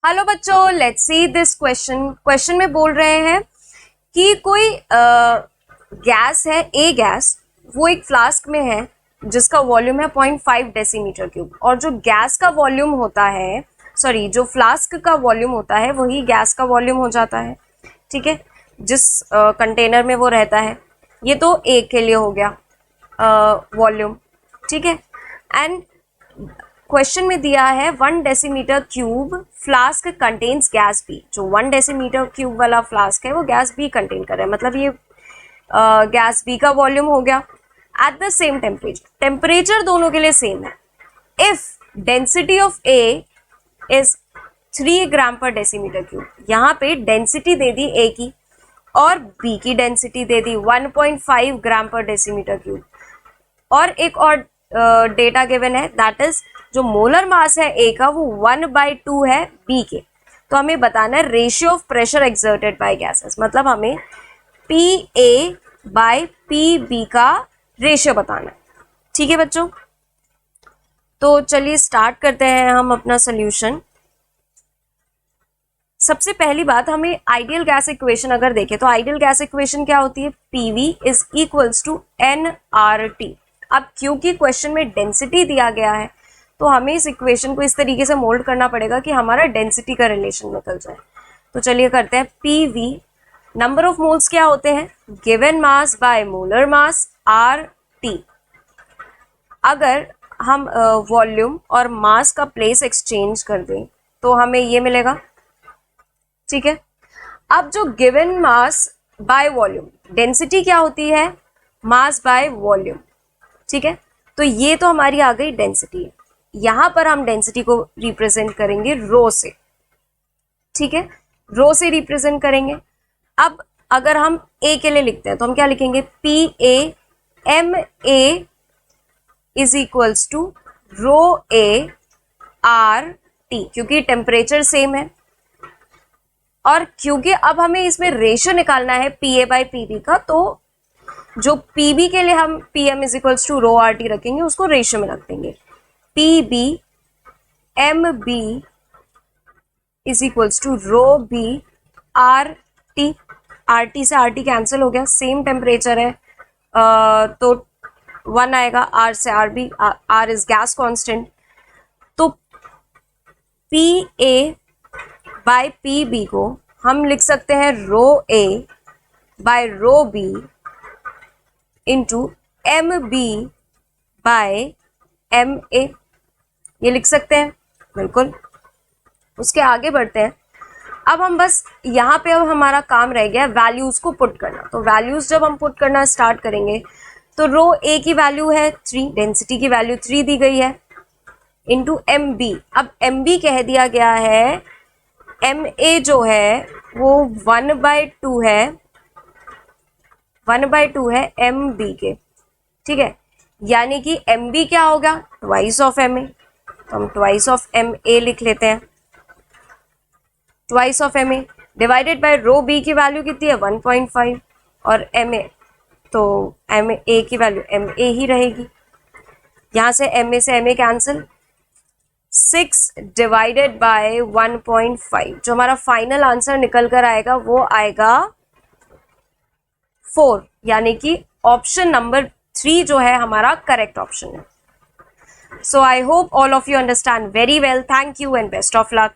Hello बच्चों, let's see this question में बोल रहे हैं कि कोई गैस है, ए गैस, वो एक फ्लास्क में है जिसका वॉल्यूम है 0.5 डेसीमीटर क्यूब। और जो गैस का वॉल्यूम होता है, सॉरी, जो फ्लास्क का वॉल्यूम होता है वही गैस का वॉल्यूम हो जाता है। ठीक है, जिस कंटेनर में वो रहता है। ये तो ए के लिए हो गया वॉल्यूम। ठीक है, एंड क्वेश्चन में दिया है 1 decimetre cube flask contains gas B. जो 1 डेसीमीटर क्यूब वाला फ्लास्क है वो गैस बी कंटेन कर रहा है, मतलब ये गैस बी का वॉल्यूम हो गया। एट द सेम टेम्परेचर दोनों के लिए सेम है। If density of A is 3 ग्राम पर डेसीमीटर क्यूब, यहाँ पे डेंसिटी दे दी ए की और बी की डेंसिटी दे दी 1.5 ग्राम पर डेसीमीटर क्यूब। और एक और डेटा गिवन है, दैट इज जो मोलर मास है ए का वो 1/2 है बी के। तो हमें बताना है ratio of pressure exerted by gases, मतलब हमें P A by P B का रेशियो बताना है। ठीक है बच्चों, तो चलिए स्टार्ट करते हैं हम अपना सोल्यूशन। सबसे पहली बात, हमें आइडियल गैस इक्वेशन अगर देखें तो आइडियल गैस इक्वेशन क्या होती है, PV is equals to NRT. अब क्योंकि क्वेश्चन में डेंसिटी दिया गया है तो हमें इस इक्वेशन को इस तरीके से मोल्ड करना पड़ेगा कि हमारा डेंसिटी का रिलेशन निकल जाए। तो चलिए करते हैं। पीवी, नंबर ऑफ मोल्स क्या होते हैं, given mass by molar mass R T. अगर हम वॉल्यूम और मास का प्लेस एक्सचेंज कर दें तो हमें ये मिलेगा। ठीक है, अब जो given mass by volume, density क्या होती है, मास बाय वॉल्यूम। ठीक है, तो ये तो हमारी आ गई डेंसिटी है। यहां पर हम डेंसिटी को रिप्रेजेंट करेंगे रो से। ठीक है, रो से रिप्रेजेंट करेंगे। अब अगर हम ए के लिए लिखते हैं तो हम क्या लिखेंगे, P A M A is equals to rho A R T, क्योंकि टेम्परेचर सेम है। और क्योंकि अब हमें इसमें रेशियो निकालना है P A by P B का, तो जो पी बी के लिए हम P M is equals to rho R T रखेंगे, उसको रेशियो में रख देंगे। P B M B is equals to rho B R T. R T से आर टी कैंसिल हो गया, सेम टेम्परेचर है तो 1 आएगा। आर से R B, R is gas constant. तो P A by P B को हम लिख सकते हैं rho A by rho B into M B by M A, ये लिख सकते हैं बिल्कुल। उसके आगे बढ़ते हैं। अब हम बस यहाँ पे अब हमारा काम रह गया वैल्यूज को पुट करना। तो वैल्यूज जब हम पुट करना स्टार्ट करेंगे तो रो ए की वैल्यू है 3, डेंसिटी की वैल्यू 3 दी गई है, इंटू एम बी। अब एम बी कह दिया गया है, एम ए जो है वो 1/2 है, 1/2 है एम बी के। ठीक है, यानी कि एम बी क्या होगा, ट्वाइस ऑफ एम ए। तो हम ट्वाइस ऑफ एम ए लिख लेते हैं। Twice of M A divided by rho B की वैल्यू कितनी है 1.5 और एम ए, तो एम ए की वैल्यू एम ए ही रहेगी। यहां से M A cancel, 6 divided by 1.5, जो हमारा फाइनल आंसर निकल कर आएगा वो आएगा 4, यानी कि ऑप्शन नंबर 3 जो है हमारा करेक्ट ऑप्शन है। So I hope all of you understand very well. Thank you and best of luck.